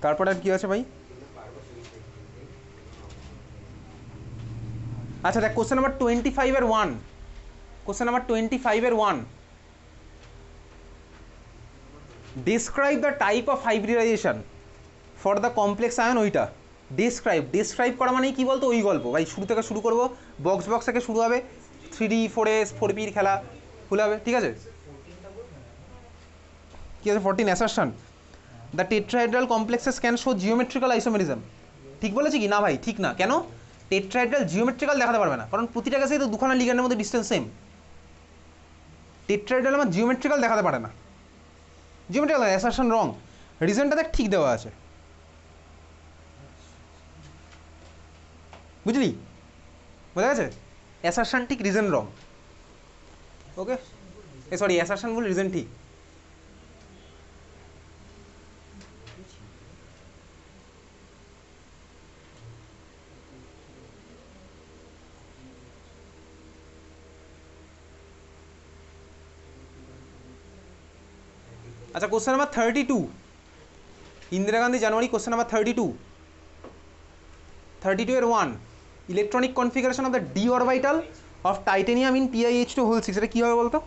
তারপরে আর কি আছে ভাই? আচ্ছা দেখ question number 25-1, question number 25-1, describe the type of hybridization for the complex ion. ওইটা ডিসক্রাইব করা মানেই কি বলতো? ওই গল্প ভাই, শুরু থেকে শুরু করবো, বক্স থেকে শুরু হবে, 3D 4S 4P খেলা খুলে হবে, ঠিক আছে? কি আছে 14 assertion, the tetrahedral complexes can show geometrical isomerism. ঠিক বলেছি কি না ভাই? ঠিক না। কেন? টেট্রাহেড্রাল জিওমেট্রিক্যাল দেখাতে পারবে না, কারণ প্রতিটা কাছে তো দুখানা লিগ্যান্ডের মধ্যে ডিস্টেন্স সেম। টেট্রাহেড্রাল আমার জিওমেট্রিক্যাল দেখাতে পারে না, জিওমেট্রিক্যাল অ্যাসারশন রং। রিজনটা দেখ ঠিক দেওয়া আছে, বুঝলি? বোঝা গেছে? অ্যাসারশন ঠিক, রিজন রং। ওকে, সরি অ্যাসারশন বলে রিজন ঠিক। আচ্ছা কোশ্চেন নাম্বার 32, ইন্দিরা গান্ধী জানুয়ারি, কোশ্চেন নাম্বার 32 এর 1, electronic configuration of the D orbital of titanium in PiH2 এটা কী হবে বলতো?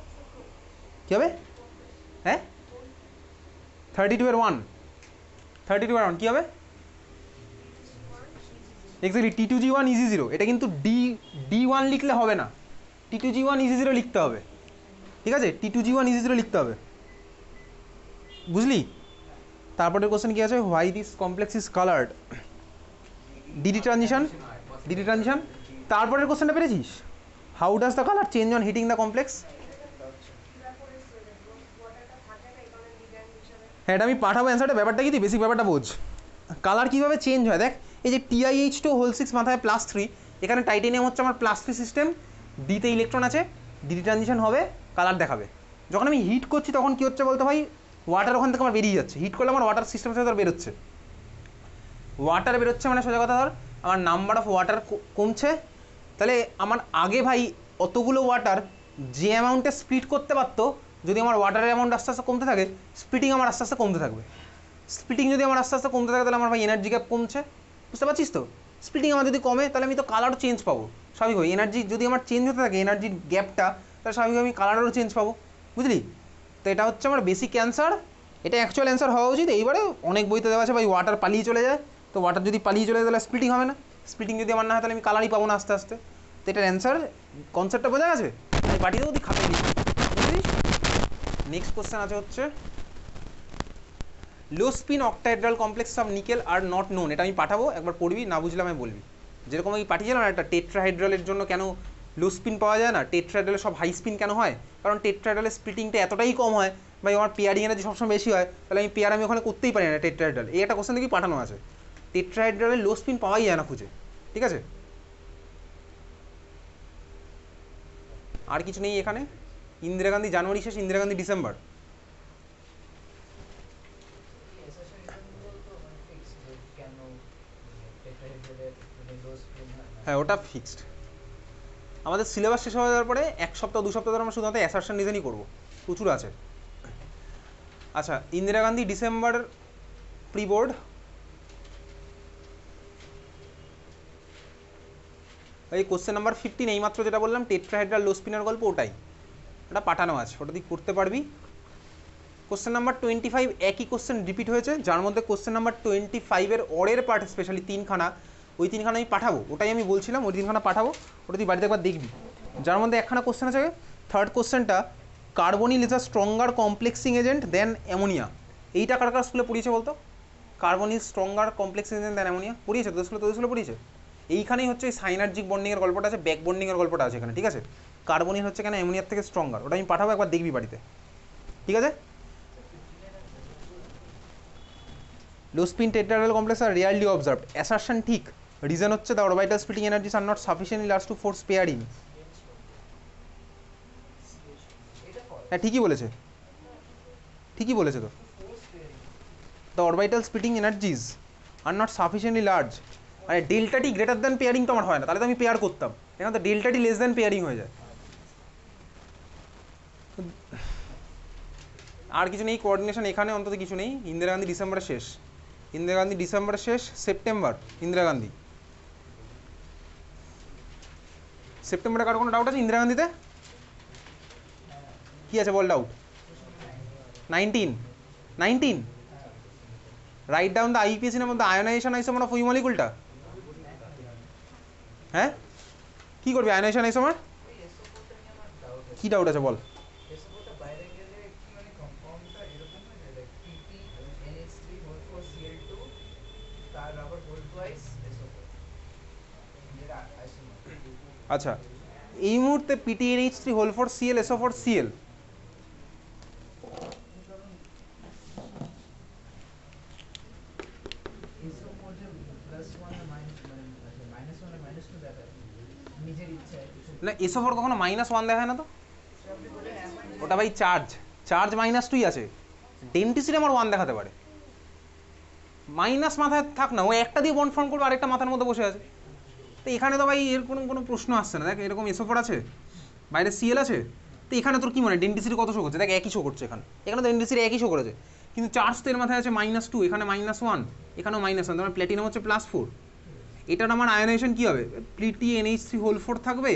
কী হবে? হ্যাঁ 32-1 কী হবে? Exactly T2G1 EG0। এটা কিন্তু D1 লিখলে হবে না, T2G1 EG0 লিখতে হবে, ঠিক আছে? T2G1 EG0 লিখতে হবে, বুঝলি? তারপরে কোশ্চেন কি আছে? Why this complex is coloured, DD transition. তারপরের কোশ্চেনটা পেরেছিস? How does the colour change on hitting the complex? হ্যাঁ এটা আমি পাঠাবো অ্যান্সারটা। ব্যাপারটা কি, বেসিক ব্যাপারটা বোঝ। কালার কীভাবে চেঞ্জ হয় দেখ, এই যে TiH2 মাথায় +3, এখানে টাইটেনিয়াম হচ্ছে আমার +3 সিস্টেম, ডিতে ইলেকট্রন আছে, ডিডি ট্রানজিশন হবে, কালার দেখাবে। যখন আমি হিট করছি তখন কী হচ্ছে বলতো ভাই? ওয়াটার ওখান থেকে আমার বেরিয়ে যাচ্ছে, হিট করলে আমার ওয়াটার সিস্টেমের সাথে বেরোচ্ছে, ওয়াটার বেরোচ্ছে মানে সোজা কথা ধর আমার নাম্বার অফ ওয়াটার কমছে। তাহলে আমার আগে ভাই অতগুলো ওয়াটার যে অ্যামাউন্টে স্প্লিট করতে পারতো, যদি আমার ওয়াটারের অ্যামাউন্ট আস্তে আস্তে কমতে থাকে, স্প্লিটিং আমার আস্তে আস্তে কমতে থাকবে। স্প্লিটিং যদি আমার আস্তে আস্তে কমতে থাকে তাহলে আমার ভাই এনার্জি গ্যাপ কমছে, বুঝতে পারছিস তো? স্প্লিটিং আমার যদি কমে তাহলে আমি তো কালারও চেঞ্জ পাবো স্বাভাবিক। এনার্জি যদি আমার চেঞ্জ হতে থাকে, এনার্জির গ্যাপটা, তাহলে স্বাভাবিক আমি কালারেরও চেঞ্জ পাবো, বুঝলি? তো এটা হচ্ছে আমার বেসিক অ্যান্সার, এটা অ্যাকচুয়াল অ্যান্সার হওয়া উচিত। এইবারে অনেক বইতে দেওয়া আছে ভাই ওয়াটার পালিয়ে চলে যায়, তো ওয়াটার যদি পালিয়ে চলে যায় তাহলে স্প্লিটিং হবে না, স্প্লিটিং যদি আমার না হয় তাহলে আমি কালারই পাবো না আস্তে আস্তে। তো এটার অ্যান্সার কনসেপ্টটা বোঝা গেছে? আমি পাঠিয়ে দেবো, তুই খাতায় লিখবি, বুঝলিস? নেক্সট কোশ্চেন আছে হচ্ছে লো spin octahedral complex of nickel are not known. এটা আমি পাঠাবো, একবার পড়বি, না বুঝলে আমি বলবি। যেরকম আমি পাঠিয়েছিলাম একটা টেট্রাহেড্রালের জন্য কেন লো স্পিন পাওয়া যায় না, টেট্রাহেড্রালে সব হাই স্পিন কেন হয়? কারণ টেট্রাহেড্রালের স্প্লিটিংটা এতটাই কম হয় ভাই, আমার পেয়ারিং এনার্জি সবসময় বেশি হয়, তাহলে আমি পেয়ার আমি ওখানে করতেই পারি না টেট্রাহেড্রাল। এই একটা কোশ্চেন দেখি পাঠানো আছে, টেট্রাহেড্রালের লো স্পিন পাওয়াই যায় না খুঁজে, ঠিক আছে? আর কিছু নেই এখানে। ইন্দিরা গান্ধী জানুয়ারি শেষ, ইন্দিরা গান্ধী ডিসেম্বর। হ্যাঁ ওটা ফিক্সড। আমাদের সিলেবাস শেষ হয়ে যাওয়ার পরে 1 সপ্তাহ 2 সপ্তাহ ধরে আমরা শুধুমাত্র অ্যাসারশন রিজনই করবো, প্রচুর আছে। আচ্ছা Indira Gandhi December pre board, এই কোশ্চেন নাম্বার 15 এইমাত্র যেটা বললাম টেট্রাহেড্রাল লো স্পিনের গল্প, ওটাই, ওটা পাঠানো আছে, ওটা তুই করতে পারবি। কোশ্চেন নাম্বার 25 একই কোশ্চেন রিপিট হয়েছে, যার মধ্যে কোশ্চেন নাম্বার 25-এর অরের পার্ট স্পেশালি 3খানা, ওই 3খানা আমি পাঠাবো, ওটাই আমি বলছিলাম, ওই 3খানা পাঠাবো, ওটা তুই বাড়িতে একবার দেখবি। যার মধ্যে একখানা কোশ্চেন আছে, থার্ড কোশ্চেনটা, carbonyl is a stronger complexing agent than ammonia. এইটা কার কার স্কুলে পড়িয়েছে বলতো? Carbonyl stronger complexing agent than ammonia পড়িয়েছে তোদের স্কুলে পড়িয়েছে? এইখানেই হচ্ছে এই সাইনার্জিক বন্ডিংয়ের গল্পটা আছে, ব্যাক বন্ডিংয়ের গল্পটা আছে এখানে, ঠিক আছে? কার্বনিল হচ্ছে কেন অ্যামোনিয়ার থেকে স্ট্রঙ্গার, ওটা আমি পাঠাবো, একবার দেখবি বাড়িতে, ঠিক আছে? Low spin tetrahedral complex are rarely observed, assertion ঠিক, রিজন হচ্ছে the orbital splitting energies are not sufficiently large to force pairing. হ্যাঁ ঠিকই বলেছে, ঠিকই বলেছে তো, the orbital splitting energies are not sufficiently large. মানে delta T greater than pairing তো আমার হয় না, তাহলে তো আমি পেয়ার করতাম, এখানে তো ডেল্টা টি লেস দ্যান পেয়ারিং হয়ে যায়। আর কিছু নেই কোঅর্ডিনেশন এখানে, অন্তত কিছু নেই। ইন্দিরা গান্ধী ডিসেম্বরে শেষ, ইন্দিরা গান্ধী ডিসেম্বরের শেষ, সেপ্টেম্বর ইন্দিরা গান্ধী। সেপ্টেম্বরে কারো কোনো ডাউট আছে ইন্দিরা গান্ধীতে? কি আছে বল doubt? 19 right down the IUPAC এর মধ্যে আয়োনাইজেশন আইসোমার অফ ওই মলিকুলটা। হ্যাঁ কি করবি আয়োনাইজেশন আইসোমার? কি ডাউট আছে বল? আচ্ছা এই মুহূর্তে PTNH3 whole 4 Cl SO4 Cl না, SO4 কখনো -1 দেখায় না তো, ওটা ভাই চার্জ -2ই আছে। ডেন্টিসিটি আমার 1 দেখাতে পারে, মাইনাস মাথায় থাক না, ও একটা দিয়ে বন্ড ফর্ম করবে আরেকটা মাথার মধ্যে বসে আছে। তো এখানে তো ভাই এর কোনো প্রশ্ন আসছে না। দেখ এরকম SO4 আছে, বাইরে Cl আছে, তো এখানে তোর কি মনে হয় ডেন্টিসিটি কত শো করছে? দেখ একই শো করছে, এখানে তো ডেন্টিসিটি একই শো করেছে, কিন্তু চার্জ তো এর মাথায় আছে -2, এখানে -1, এখানেও -1, তোমার প্ল্যাটিনাম হচ্ছে +4। এটার আমার আয়োনাইজেশন কি হবে? PTNH3 হোল 4 থাকবে,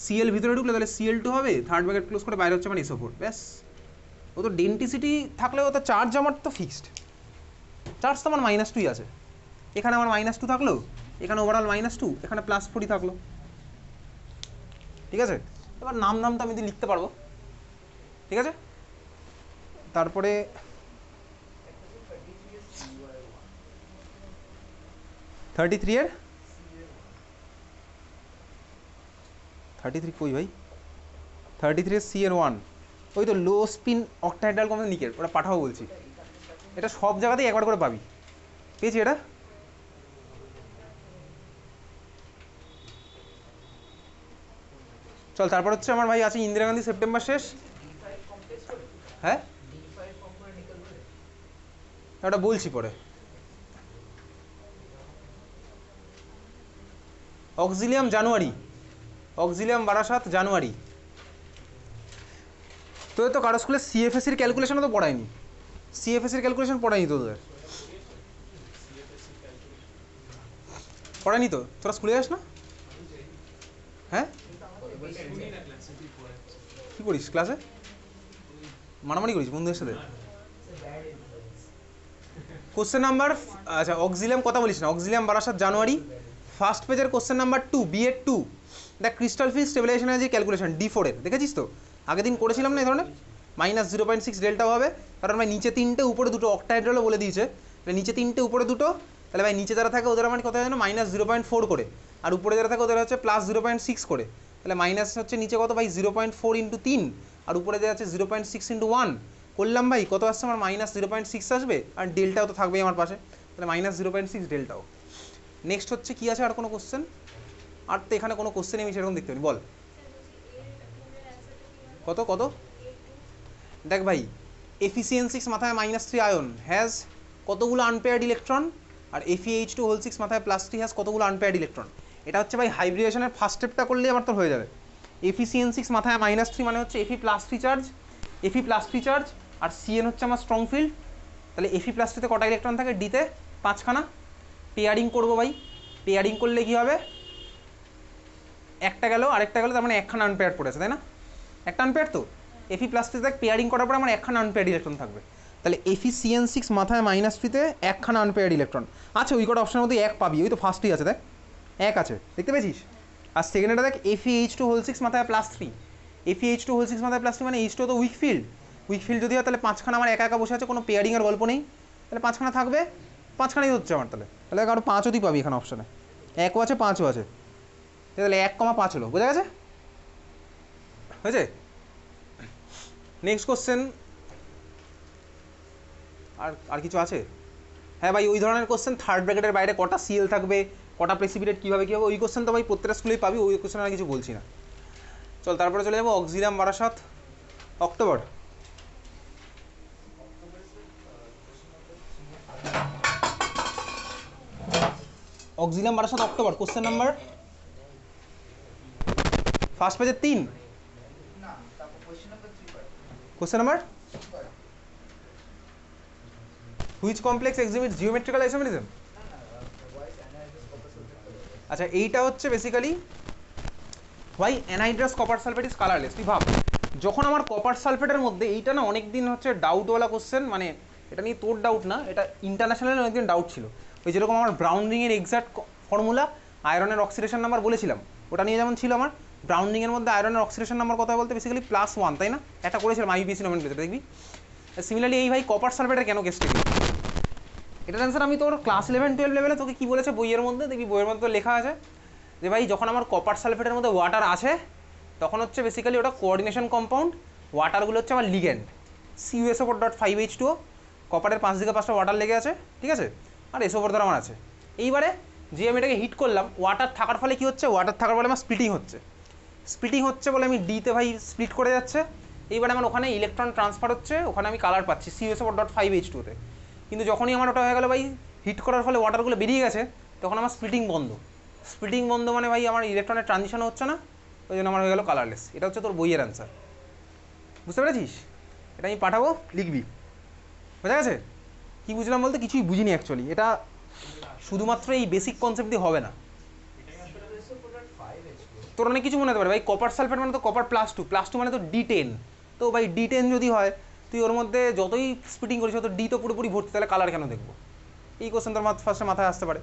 Cl ভিতরে ঢুকলে তাহলে Cl2 হবে, থার্ড ব্র্যাকেট ক্লোজ করে বাইরে হচ্ছে মানে SO4, ব্যাস। ও তো ডেন্টিসিটি থাকলেও তো চার্জ আমার তো ফিক্সড, চার্জ তো আমার -2ই আছে, এখানে আমার -2 থাকলো, এখানে ওভারঅল -2, এখানে +4ই থাকলো, ঠিক আছে। এবার নামটা আমি লিখতে পারবো, ঠিক আছে। তারপরে 33 এর 33 কই ভাই? 33 এর CN1 ওই তো লো স্পিন অক্টাহেড্রাল কম্পাউন্ড নিকেল, ওটা পাঠাবো বলছি। এটা সব জায়গাতেই একবার করে পাবি, পেয়েছি এটা। চল তারপর হচ্ছে আমার ভাই আছে ইন্দিরা গান্ধী সেপ্টেম্বর শেষ। হ্যাঁ ওটা বলছি পরে। অক্সিলিয়াম বারাসাত জানুয়ারি। তোদের তো কারো স্কুলে CFSC-র ক্যালকুলেশনও তো পড়ায়নি, CFSC-র ক্যালকুলেশন পড়ায়নি তোদের? পড়ায়নি তো, তোরা স্কুলে যাস না? হ্যাঁ কি করিস ক্লাসে? মারামারি করিস বন্ধুদের সাথে? কোশ্চেন নাম্বার, আচ্ছা অক্সিলিয়াম কথা বলিস না, অক্সিলিয়াম বারাসাত জানুয়ারি, ফার্স্ট পেজের question number 2 BEd 2, the crystal field stabilisation energy calculation D4 এর, দেখেছিস তো? আগের দিন করেছিলাম না এই ধরনের। -0.6 ডেল্টা হবে, কারণ ভাই নিচে 3টে উপরে 2টো অক্টাহাইড্রালও বলে দিয়েছে, নিচে 3টে উপরে 2টো, তাহলে ভাই নিচে যারা থাকে ওদের আমার কত হয় জানো? -0.4 করে, আর উপরে যারা থাকে ওদের হচ্ছে +0.6 করে, তাহলে মাইনাস হচ্ছে নিচে কত ভাই? 0.4 × 3, আর উপরে দেওয়া আছে 0.6 × 1 করলাম ভাই, কত আসছে আমার? -0.6 আসবে, আর ডেল্টাও তো থাকবেই আমার পাশে, তাহলে -0.6 ডেল্টাও। নেক্সট হচ্ছে কি আছে আর কোনো কোশ্চেন? আর তো এখানে কোনো কোশ্চেন আমি সেরকম দেখতে পারি, বল কত? দেখ ভাই FeCN6 মাথায় -3 আয়ন হ্যাজ কতগুলো আনপেয়ার্ড ইলেকট্রন, আর FeH2 হোল 6 মাথায় +3 হ্যাজ কতগুলো আনপেয়ার্ড ইলেকট্রন। এটা হচ্ছে ভাই হাইব্রিডেশনের ফার্স্ট স্টেপটা করলেই আমার তো হয়ে যাবে। FeCN6 মাথায় -3 মানে হচ্ছে Fe+3 চার্জ, আর Cn হচ্ছে আমার স্ট্রং ফিল্ড, তাহলে Fe+3 তে কটা ইলেকট্রন থাকে? ডিতে 5খানা। পেয়ারিং করবো ভাই, পেয়ারিং করলে কি হবে? একটা গেল আরেকটা গেল, তার মানে একখানা আনপেয়ার্ড পড়েছে, তাই না? একটা আনপেয়ার্ড তো Fe+3 দেখ পেয়ারিং করার পর আমার একখানা আনপেয়ার্ড ইলেকট্রন থাকবে, তাহলে FeCN6 মাথায় -3-তে একখানা আনপেয়ার্ড ইলেকট্রন আছে। ওই কটা অপশনের মধ্যে এক পাবি, ওই তো ফার্স্টই আছে, দেখ এক আছে, দেখতে পেয়েছিস? আর সেকেন্ডটা দেখ FeH2 হোল 6 মাথায় +3, FeH2 হোল 6 মাথায় +3 মানে H2 তো উইক ফিল্ড যদি হয় তাহলে 5খানা আমার একা বসে আছে, কোনো পেয়ারিংয়ের গল্প নেই, তাহলে 5খানা থাকবে, 5খানাই হচ্ছে আমার, তাহলে আরও 5 অতি পাবি এখানে অপশানে, 1ও আছে 5ও আছে, তাহলে 1,5 হলো, বোঝা গেছে? হয়েছে? নেক্সট কোশ্চেন আর কিছু আছে? হ্যাঁ ভাই ওই ধরনের কোশ্চেন, থার্ড ব্র্যাকেটের বাইরে কটা Cl থাকবে, কটা প্রেসিপিটেট কীভাবে ওই কোশ্চেন তো ভাই প্রত্যেকটা স্কুলেই পাবি, ওই কোশ্চেন আর কিছু বলছি না। চল তারপরে চলে যাবো Auxilium Barasat October. Auxilium Barasat October question number first পেজের 3, question number which complex exhibit geometrical isomerism. আচ্ছা এইটা হচ্ছে basically why anhydrous copper sulphate is colourless. তুই ভাব যখন আমার কপার সালফেটের মধ্যে, এইটা না অনেক দিন হচ্ছে ডাউটওয়ালা কোশ্চেন, মানে এটা নিয়ে তোর ডাউট না, এটা ইন্টারন্যাশনাল অনেকদিন ডাউট ছিল। ওই যেরকম আমার ব্রাউনিংয়ের এক্সাক্ট ফর্মুলা, আয়রনের অক্সিডেশন নাম্বার বলেছিলাম, ওটা নিয়ে যেমন ছিল আমার ব্রাউনিংয়ের মধ্যে আয়রনের অক্সিডেশন নাম্বার কথা বলতে বেসিক্যালি +1, তাই না? একটা করেছিলাম আইপিএসসি নমেন পেতে, দেখবি। সিমিলারলি এই ভাই কপার সালফেটের কেন কেসটা কি, এটার অ্যান্সার আমি তোর ক্লাস 11-12 লেভেলে তোকে কী বলেছে বইয়ের মধ্যে, দেখবি বইয়ের মধ্যে লেখা আছে যে ভাই যখন আমার কপার সালফেটের মধ্যে ওয়াটার আছে তখন হচ্ছে বেসিক্যালি ওটা কোঅর্ডিনেশন কম্পাউন্ড, ওয়াটারগুলো হচ্ছে আমার লিগ্যান্ড, CuSO4.5H2O, কপারের 5 দিকে 5টা ওয়াটার লেগে আছে, ঠিক আছে, আর SO4 ধর আমার আছে। এইবারে যে আমি এটাকে হিট করলাম, ওয়াটার থাকার ফলে কী হচ্ছে, ওয়াটার থাকার ফলে আমার স্প্লিটিং হচ্ছে বলে আমি ডিতে ভাই স্প্লিট করে যাচ্ছে। এইবারে আমার ওখানে ইলেকট্রন ট্রান্সফার হচ্ছে, ওখানে আমি কালার পাচ্ছি CuSO4.5H2O-তে। কিন্তু যখনই আমার ওটা হয়ে গেল ভাই হিট করার ফলে ওয়াটারগুলো বেরিয়ে গেছে, তখন আমার স্প্লিটিং বন্ধ মানে ভাই আমার ইলেকট্রনের ট্রানজিশন হচ্ছে না, ওই জন্য আমার হয়ে গেল কালারলেস। এটা হচ্ছে তোর বইয়ের অ্যান্সার, বুঝতে পেরেছিস? এটা আমি পাঠাবো, লিখবি, বোঝা গেছে? কী বুঝলাম বলতে কিছুই বুঝিনি অ্যাকচুয়ালি, এটা শুধুমাত্র এই বেসিক কনসেপ্ট দিয়ে হবে না, তোর অনেক কিছু মনে হতে পারে ভাই। কপার সালফেট মানে তো কপার +2 মানে তো D10, তো ভাই D10 যদি হয় তুই ওর মধ্যে যতই স্প্লিটিং করিস তত ডি তো পুরোপুরি ভর্তি, তাহলে কালার কেন দেখবো? এই কোশ্চেন তোর ফার্স্টে মাথায় আসতে পারে।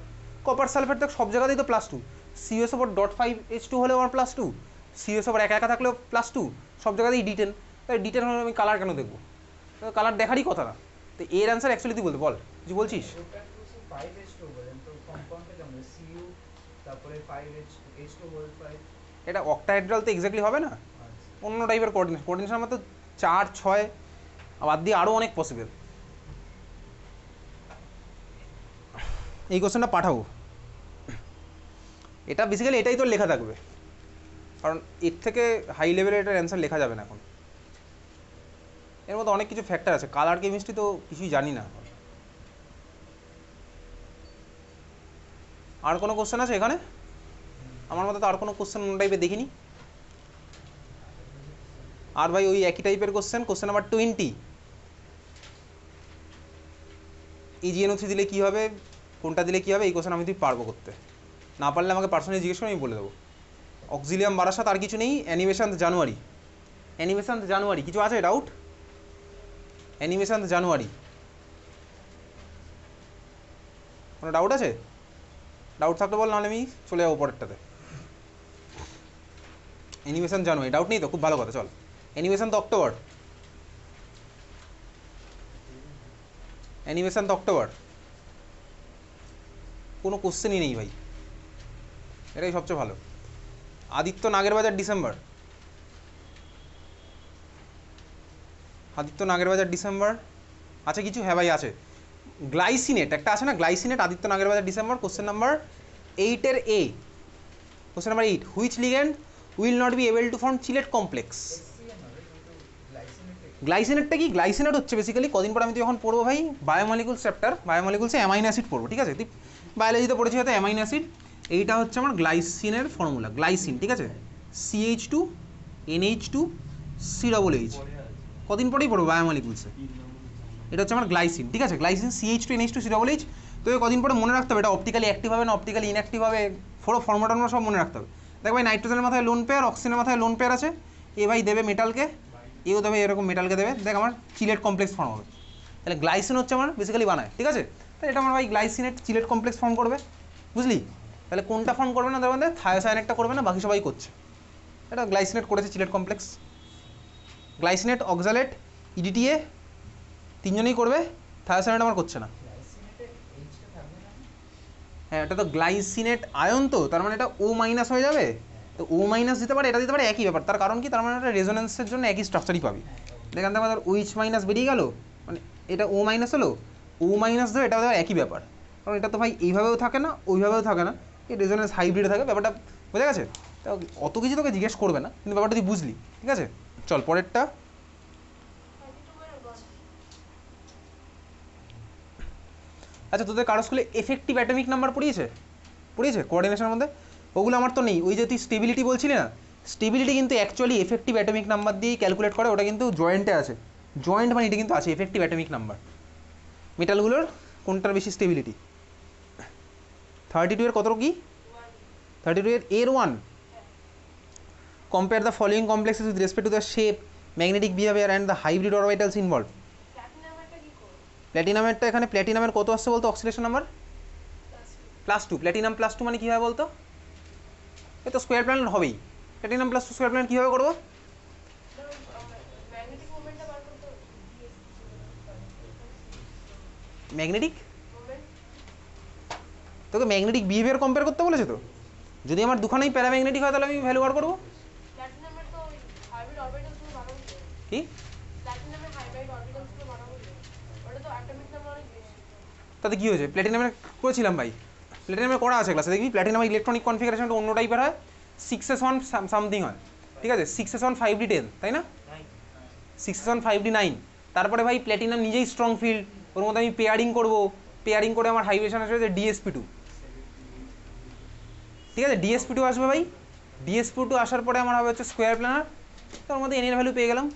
কপার সালফেট তো সব জায়গাতেই তো +2, CuSO4.5H2 হলেও আমার +2, CuSO4 একা একা থাকলেও +2, সব জায়গাতেই D10, তাই D10 হলে আমি কালার কেন দেখবো? কালার দেখারই কথা না। তো এর অ্যান্সার অ্যাকচুয়ালি তুই বলতে বল, কিছু বলছিস? এটা অক্টাহেড্রাল তো এক্স্যাক্টলি হবে না, অন্য টাইপের কোঅর্ডিনেশন আমার তো 4, 6 বাদ দিয়ে আরও অনেক পসিবল। এই কোশ্চেনটা পাঠাবো, এটা বেসিক্যালি এটাই তোর লেখা থাকবে, কারণ এর থেকে হাই লেভেলের এটার অ্যান্সার লেখা যাবে না এখন। এর মধ্যে অনেক কিছু ফ্যাক্টর আছে, কালার কেমিস্ট্রি তো কিছুই জানি না। আর কোনো কোশ্চেন আছে এখানে? আমার মতো তো আর কোনো কোশ্চেন অন্য টাইপের দেখিনি। আর ভাই ওই একই টাইপের কোশ্চেন নাম্বার 20, EgNO3 দিলে কী হবে, কোনটা দিলে কী হবে, এই কোশ্চেন আমি তুই পারবো করতে, না পারলে আমাকে পার্সোনালি জিজ্ঞেস করে আমি বলে দেবো। অক্সিলিয়াম বারাসাত আর কিছু নেই। অ্যানিমেশন জানুয়ারি কিছু আছে ডাউট? অ্যানিমেশন জানুয়ারি কোনো ডাউট আছে? ডাউট থাকলে বল, নাহলে আমি চলে যাবো পরেরটাতে। অ্যানিমেশন জানুয়ারি ডাউট নেই তো, খুব ভালো কথা, চল। অ্যানিমেশন তো অক্টোবর, কোনো কোশ্চেনই নেই ভাই, এটাই সবচেয়ে ভালো। আদিত্য নাগেরবাজার ডিসেম্বর, আছে কিছু? হ্যাঁ ভাই আছে। গ্লাইসিনেট একটা আছে না, glycinate, Aditya Nagerbazar December, question number 8-এর A, question number 8, which ligand will not be able to form chelate complex. গ্লাইসিনেটটা কি? গ্লাইসিনেট হচ্ছে বেসিক্যালি কদিন পর আমি তো যখন পড়বো ভাই বায়োমলিকুলস চ্যাপ্টার, বায়োমলিকুলসে অ্যামাইনো অ্যাসিড পড়বো, ঠিক আছে? তুই বায়োলজিতে পড়েছি হয়তো অ্যামাইনো অ্যাসিড, এইটা হচ্ছে আমার গ্লাইসিনের ফর্মুলা, গ্লাইসিন, ঠিক আছে, CH2NH2COOH, কদিন পরেই পড়বো বায়োমলিকুলসে। এটা হচ্ছে আমার গ্লাইসিন, ঠিক আছে, গ্লাইসিন CH2NH2COOH। তো কদিন পরে মনে রাখতে হবে এটা অপটিক্যালি অ্যাক্টিভ হবে না অপটিক্যালি ইনঅ্যাক্টিভ হবে, ফর্মুলা সব মনে রাখতে হবে। দেখ ভাই নাইট্রোজেনের মাথায় লোন পেয়ার, অক্সিজেনের মাথায় লোন পেয়ার আছে, এ ভাই দেবে মেটালকে, এও দেবে এরকম মেটালকে দেবে, দেখ আমার চিলেট কমপ্লেক্স ফর্ম হবে। তাহলে গ্লাইসিন হচ্ছে আমার বেসিক্যালি বানায়, ঠিক আছে, তাহলে এটা আমার ভাই গ্লাইসিনেট চিলেট কমপ্লেক্স ফর্ম করবে, বুঝলি? তাহলে কোনটা ফর্ম করবে না, দেখবেন থায়োসায়ানেটটা করবে না, বাকি সবাই করছে। এটা গ্লাইসিনেট করেছে Sylhet complex, glycinate, oxalate, EDTA তিনজনেই করবে, থায়োসায়ানেট আমার করছে না। হ্যাঁ, এটা তো গ্লাইসিনেট আয়ন, তো তার মানে এটা O- হয়ে যাবে, তো O- দিতে পারে, এটা দিতে পারে, একই ব্যাপার। তার কারণ কি, তার মানে এটা রেজোনেন্সের জন্য একই স্ট্রাকচারই পাবি। দেখেন তো আমাদের OH- বেরিয়ে গেল, মানে এটা O- হলো, O- দেবে, এটা দেওয়ার একই ব্যাপার, কারণ এটা তো ভাই এইভাবেও থাকে না ওইভাবেও থাকে না, এই রেজোনেন্স হাইব্রিডে থাকে, ব্যাপারটা বোঝা গেছে? তো অত কিছু তোকে জিজ্ঞেস করবে না, কিন্তু ব্যাপারটা তুই বুঝলি, ঠিক আছে? চল পরেরটা। আচ্ছা, তোদের কারো স্কুলে এফেক্টিভ অ্যাটমিক নাম্বার পড়িয়েছে কোঅর্ডিনেশনের মধ্যে? ওগুলো আমার তো নেই। ওই যে তুই স্টেবিলিটি বলছিলি না, স্টেবিলিটি কিন্তু অ্যাকচুয়ালি এফেক্টিভ অ্যাটমিক নাম্বার দিয়েই ক্যালকুলেট করে, ওটা কিন্তু জয়েন্টে আছে, জয়েন্ট মানে এটা কিন্তু আছে এফেক্টিভ অ্যাটমিক নাম্বার। মেটালগুলোর কোনটার বেশি স্টেবিলিটি? 32 এর কত কি? 32 এর এর 1। Compare the following complexes with respect to the shape, magnetic behaviour and the hybrid orbitals involve. প্ল্যাটিনামেরটা এখানে প্ল্যাটিনামের কত আসছে বলতো অক্সিডেশন নাম্বার? +2। প্ল্যাটিনাম +2 মানে কী হয় বলতো? এই তো স্কোয়ার প্ল্যানেট হবেই। প্ল্যাটিনাম +2 স্কোয়ার প্ল্যানেট কীভাবে করবো? ম্যাগনেটিক, তোকে ম্যাগনেটিক বিহেভিয়ার কম্পেয়ার করতে বলেছে তো। যদি আমার দুখানেই প্যারাম্যাগনেটিক হয় তাহলে আমি ভ্যালু বার করবো। কি তাতে কী হয়েছে? প্ল্যাটিনামের করেছিলাম ভাই, প্ল্যাটিনামের করা আছে ক্লাসে, দেখবি প্ল্যাটিনামের ইলেকট্রনিক কনফিগারেশনটা অন্য টাইপের হয়, 6s1 সামথিং হয়, ঠিক আছে, 6s1 5d10, তাই না? 6s1 5d9। তারপরে ভাই প্ল্যাটিনাম নিজেই স্ট্রং ফিল্ড, ওর মধ্যে আমি পেয়ারিং করবো, পেয়ারিং করে আমার হাইব্রেশন আসবে যে DsP2, ঠিক আছে, DsP2 আসবে ভাই। DsP2 আসার পরে আমার হবে হচ্ছে স্কোয়ার প্ল্যানার, তো ওর মধ্যে এন এর ভ্যালু পেয়ে গেলাম।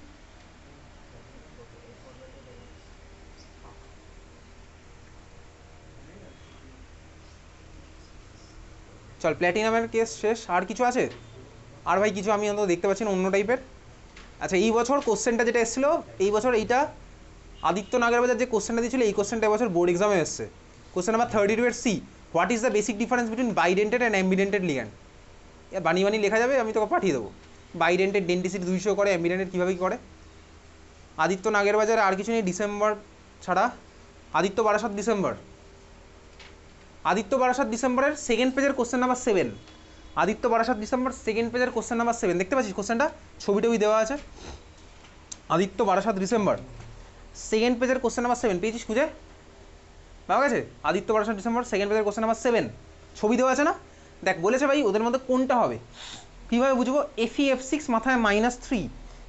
চল প্ল্যাটিনামের কেস শেষ। আর কিছু আছে? আর ভাই কিছু আমি অন্তত দেখতে পাচ্ছি না অন্য টাইপের। আচ্ছা এই বছর কোশ্চেনটা যেটা এসেছিলো, এই বছর এইটা আদিত্য নাগেরবাজার যে কোশ্চেনটা দিয়েছিল, এই কোশ্চেনটা এবছর বোর্ড এক্সামে এসছে। কোশ্চেন নাম্বার 32 এর C, what is the basic difference between bidentate and ambidentate ligand. বানিয়ে বানিয়ে লেখা যাবে, আমি তোকে পাঠিয়ে দেবো। বাইডেন্টেড ডেন্টিসিটি 200 করে, অ্যাম্বিডেন্টেড কীভাবে কী করে। আদিত্য নাগেরবাজারে আর কিছু নেই ডিসেম্বর ছাড়া। আদিত্য বারাসাত ডিসেম্বর, আদিত্য বারাসাত ডিসেম্বরের সেকেন্ড পেজের question number 7। Aditya Barasat December second পেজের কোশ্চেন নাম্বার 7 দেখতে পাচ্ছিস কোশ্চেনটা, ছবি টবি দেওয়া আছে। আদিত্য বারাসাত ডিসেম্বর সেকেন্ড পেজের কোশ্চেন নাম্বার 7 পেয়েছিস খুঁজে? পাওয়া গেছে? আদিত্য বারাসাত ডিসেম্বর সেকেন্ড পেজের কোশ্চেন নাম্বার 7, ছবি দেওয়া আছে না? দেখ বলেছে ভাই ওদের মধ্যে কোনটা হবে, কীভাবে বুঝবো? FeF6 মাথায় -3।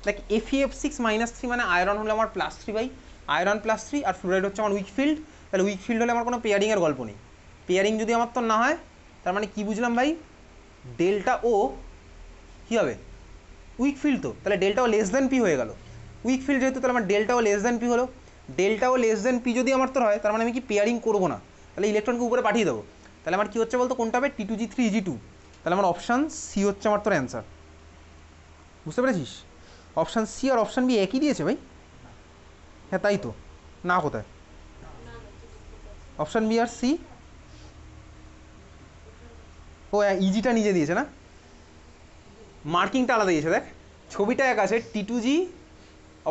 দেখ FeF6 -3 মানে আয়রন হলে আমার +3 ভাই, আয়রন +3, আর ফ্লোরাইড হচ্ছে আমার উইক ফিল্ড। তাহলে উইক ফিল্ড হলে আমার কোনো পেয়ারিংয়ের গল্প নেই। পেয়ারিং যদি আমার তো না হয়, তার মানে কী বুঝলাম ভাই? ডেল্টা ও কী হবে? উইক ফিল্ড তো, তাহলে ডেল্টা ও লেস দেন পি হয়ে গেল। উইক ফিল্ড যেহেতু, তাহলে আমার ডেল্টা ও লেস দেন পি হলো। ডেল্টা ও লেস দেন পি যদি আমার তোর হয়, তার মানে আমি কি পেয়ারিং করবো না, তাহলে ইলেকট্রনকে উপরে পাঠিয়ে দেবো। তাহলে আমার কী হচ্ছে বলতো, কোনটা হবে? T2G3Eg2। তাহলে আমার অপশান সি হচ্ছে আমার তোর অ্যান্সার। বুঝতে পেরেছিস? অপশান সি আর অপশান বি একই দিয়েছে ভাই। হ্যাঁ তাই তো, না কোথায়? অপশান বি আর সি, ও ইজিটা নিজে দিয়েছে না, মার্কিংটা আলাদা দিয়েছে। দেখ ছবিটা এক আছে, T2G,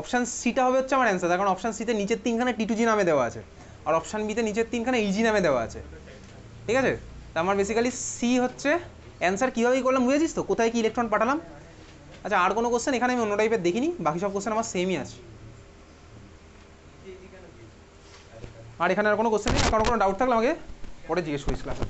অপশান সিটা হবে হচ্ছে আমার অ্যান্সার, কারণ অপশান সিতে নিচের 3খানে T2G নামে দেওয়া আছে, আর অপশান বিতে নিচের 3খানে ইজি নামে দেওয়া আছে, ঠিক আছে। তা আমার বেসিক্যালি সি হচ্ছে অ্যান্সার। কীভাবেই করলাম বুঝেছিস তো, কোথায় কি ইলেকট্রন পাঠালাম। আচ্ছা আর কোনো কোশ্চেন এখানে আমি অন্য টাইপের দেখিনি, বাকি সব কোশ্চেন আমার সেমই আছে। আর এখানে আর কোনো কোশ্চেন নেই? কারো কোনো ডাউট থাকলে আমাকে পরে জিজ্ঞেস করিস ক্লাসে।